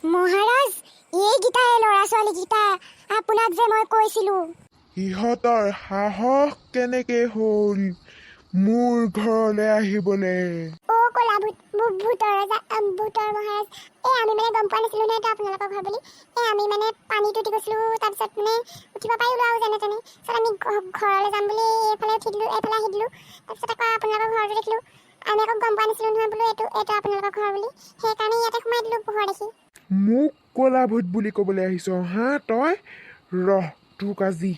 মহাৰাজ এইকেইটাই ল'ৰা ছোৱালীকেইটা আপোনাক যে মই কৈছিলো ইহঁতৰ সাহস কেনেকে হ'ল মোৰ ঘৰলৈ আহিবলে কলা ভূতৰ মহাৰাজ আমি মানে গম পোৱা নাছিলো নহয় আপোনালোকৰ ঘৰ বুলি আমি মানে পানীত উঠি গৈছিলো তাৰপিছত মানে উঠিব পাৰিলো আৰু যেনে তেনে তাৰপিছত আমি ঘৰলৈ যাম বুলি এইফালে উঠি দিলো এইফালে আহি দিলো তাৰপিছত আকৌ আপোনালোকৰ ঘৰটো দেখিলো আমি আকৌ গম পোৱা নাছিলো নহয় বোলো এইটো আপোনালোকৰ ঘৰ বুলি সেইকাৰণে ইয়াতে সোমাই দিলো ঘৰ দেখি মোক কলা ভূত বুলি ক'বলৈ আহিছ হা তই ৰহ তোক আজি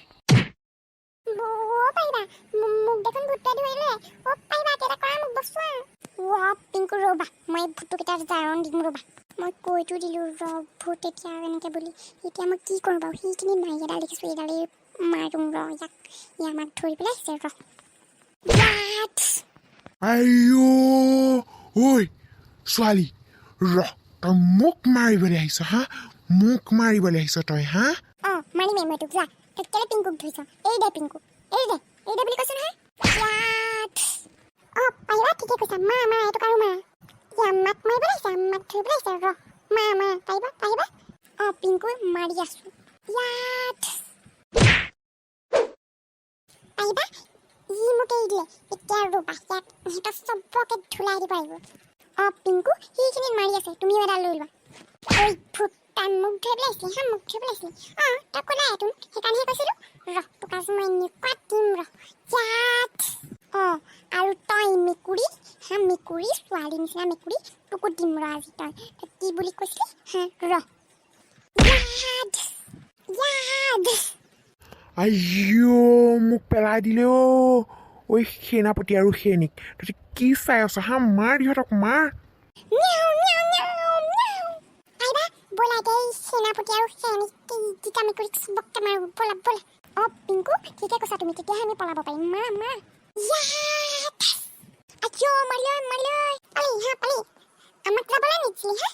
পাৰিবা মোক দেখোন ভূতে ধৰিলে পাৰিবা কেইটা কৰা মোক বচোৱা পিংকু ৰ'বা মই ভূতকেইটা জাৰণ দিম ৰ'বা মই কৈতো দিলো ভূত এতিয়া এনেকৈ বুলি এতিয়া মই কি কৰোঁ বাৰু সেইখিনি মাৰি এডাল দেখিছোঁ এইডালেই মাৰোঁ ইয়াক আমাক ধৰি পেলাই আহিছে আইও ঐ ছোৱালী ৰহ তই মোক মাৰিবলৈ আহিছ হা মোক মাৰিবলৈ আহিছ তই হা মাৰিমেই মই তোক যা কেলে পিংকুক ধৰিছ এই দে পিংকু এই দে বুলি কৈছো নহয় পাৰিবা ঠিকে কৈছা মা এইটো কাৰো মা আমাক মাৰিব লাগিছে আমাক ধৰিব লাগিছে মা পাৰিবা পিংকু মাৰি আছো পাৰিবা ই মোক এৰি দিলে এতিয়া ৰ'বা ইয়াক সিহঁতক চবকে ধুলাই দিব লাগিব পিংকু সেইখিনিত মাৰি আছে তুমিও এডাল লৈ লোৱা ঐ ভূত তাই মোক ধৰিব লাগিছিলে মোক ধৰিব লাগিছিলে তই ক'লাই তোন সেইকাৰণেহে কৈছিলোঁ তোক আজি মই এনেকুৱা দিম আৰু তই মেকুৰী ছোৱালী নিচিনা মেকুৰী তোকো দিম আজি তই কি বুলি কৈছিলি আইও মোক পেলাই দিলে ঐ সেনাপতি আৰু সৈনিক তই কি চাই আছ হা মাৰ ইহঁতক মাৰ সেনাপতি আৰু সৈনিক দুটা মেকুৰীক চবকে মাৰো ব'লা পিংকু ঠিকে কৈছা তুমি তেতিয়াহে আমি পলাব পাৰিম মা পালি আমাক যাবলৈ নিদিলি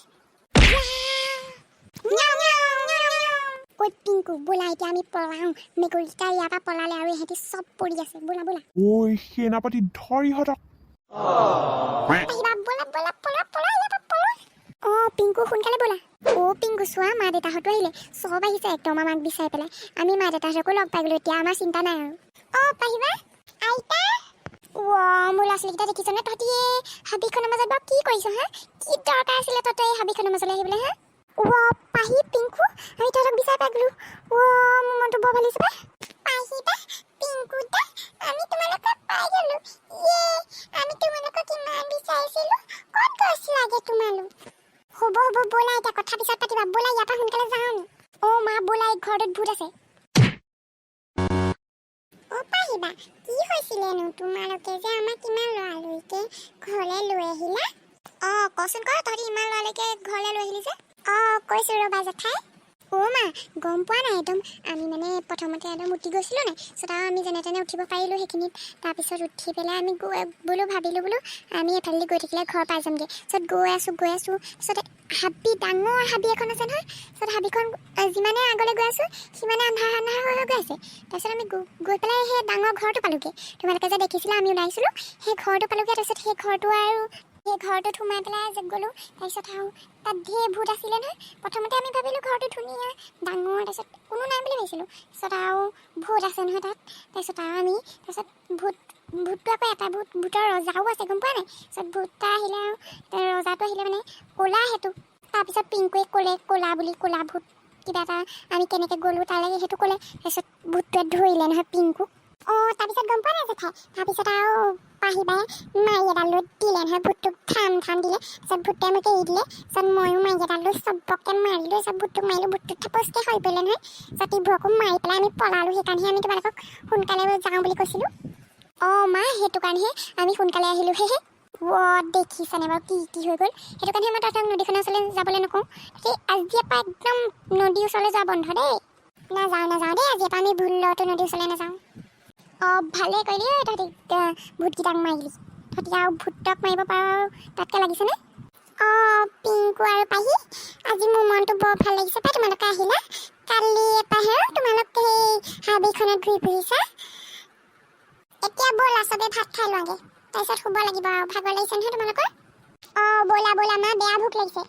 পিংকু ব'লা এতিয়া আমি পলাওঁ মেকুৰীকেইটা ইয়াৰ পৰা পলালে আৰু ইহঁতি চব পৰি আছে ব'লা ঐ সেনাপতি ধৰ ইহঁতক পিংকু সোনকালে ব'লা পিংকু চোৱা মা দেউতাহঁতো আহিলে চব আহিছে একদম আমাক বিচাৰি পেলাই আমি মা দেউতাহঁতকো লগ পাই গ'লো এতিয়া আমাৰ চিন্তা নাই আৰু পাৰিবা আইতা মোৰ ল'ৰা ছোৱালীকেইটা দেখিছনে তহঁতি হাবিখনৰ মাজত বাৰু কি কৰিছ হা কি দৰকাৰ আছিলে তহঁতৰ এই হাবিখনৰ মাজলৈ আহিবলৈ হা পাহি পিংকু আমি তহঁতক বিচাৰি পাই গ'লো মোৰ মনটো বৰ ভাল লাগিছে পাহিবা পিংকু দা আমি তোমালোকক পাই গ'লো আমি তোমালোকক ইমান বিচাৰিছিলোঁ ক'ত গৈছিলাগে তোমালোক হ'ব ব'লা এতিয়া কথা পিছত পাতিবা ব'লা ইয়াৰ পৰা সোনকালে যাওঁ মা ব'লা এই ঘৰটোত ভূত আছে পাহিবা কি হৈছিলেনো তোমালোকে যে আমাক ইমান লৰালৰিকে ঘৰলৈ লৈ আহিলা কচোন তহঁতি ইমান লৰালৰিকে ঘৰলৈ লৈ আহিলি যে কৈছোঁ ৰ'বা জেঠাই মা গম পোৱা নাই একদম আমি মানে প্ৰথমতে একদম উঠি গৈছিলোঁ নাই তাৰপিছত আৰু আমি যেনে তেনে উঠিব পাৰিলোঁ সেইখিনিত তাৰপিছত উঠি পেলাই আমি ভাবিলোঁ বোলো আমি এফালেদি গৈ থাকিলে ঘৰ পাই যামগৈ তাৰপিছত গৈ আছোঁ তাৰপিছত ডাঙৰ হাবি এখন আছে নহয় তাৰপিছত হাবিখন যিমানে আগলৈ গৈ আছোঁ সিমানে আন্ধাৰ হৈ গৈ আছে তাৰপিছত আমি গৈ পেলাই সেই ডাঙৰ ঘৰটো পালোঁগৈ তোমালোকে যে দেখিছিলা আমি ওলাইছিলোঁ সেই ঘৰটো পালোঁগৈ তাৰপিছত সেই ঘৰটোত সোমাই পেলাই গ'লোঁ তাৰপিছত আৰু তাত ঢেৰ ভূত আছিলে নহয় প্ৰথমতে আমি ভাবিলোঁ ঘৰটো ধুনীয়া ডাঙৰ তাৰপিছত কোনো নাই বুলি ভাবিছিলোঁ তাৰপিছত আৰু ভূত আছে নহয় তাৰপিছত ভূতটো আকৌ এটা ভূতৰ ৰজাও আছে গম পোৱা নাই তাৰপিছত ভূত এটা আহিলে আৰু ৰজাটো আহিলে মানে ক'লা সেইটো তাৰপিছত পিংকুৱে ক'লে ক'লা ভূত কিবা এটা আমি কেনেকৈ গ'লোঁ তালৈ সেইটো ক'লে তাৰপিছত ভূতটোৱে ধৰিলে নহয় পিংকুক তাৰপিছত গম পোৱা নাই জেঠাই তাৰপিছত আৰু পাহিবাই মাৰি এডাল লৈ দিলে নহয় ভূতটোক ঠান দিলে তাৰপিছত ভূতে মোক এৰি দিলে তাৰপিছত ময়ো মাৰি এডাল লৈ চবকে মাৰিলোঁ তাৰপিছত ভূতটোক মাৰিলোঁ ভূতটোত থাপচকৈ হৈ পৰিলে নহয় তাৰপিছত ইবোৰকো মাৰি পেলাই আমি পলালোঁ সেইকাৰণেহে আমি তোমালোকক সোনকালে যাওঁ বুলি কৈছিলোঁ মা সেইটো কাৰণেহে আমি সোনকালে আহিলোঁ দেখিছানে বাৰু কি হৈ গ'ল সেইটো কাৰণে মই তহঁতক নদীখনৰ ওচৰলৈ যাবলৈ নকওঁ আজিৰ পৰা একদম নদীৰ ওচৰলৈ যোৱা বন্ধ দেই নাযাওঁ দেই আজিৰ পৰা আমি ভুলতো নদীৰ ওচৰলৈ নাযাওঁ ভালেই কৰিলি তহঁতি ভূতকেইটাক মাৰিলি তহঁতি আৰু ভূতক মাৰিব পাৰ তাতকৈ লাগিছেনে পিংকু আৰু পাহি আজি মোৰ মনটো বৰ ভাল লাগিছে পাই তোমালোকে আহিলা কালি এপাহে তোমালোকে সেই হাবিখনত ঘূৰি ফুৰিছা এতিয়া ব'লা চবেই ভাত খাই লোৱাগৈ তাৰপিছত শুব লাগিব আৰু ভাগৰ লাগিছে নহয় তোমালোকৰ ভোক লাগিছে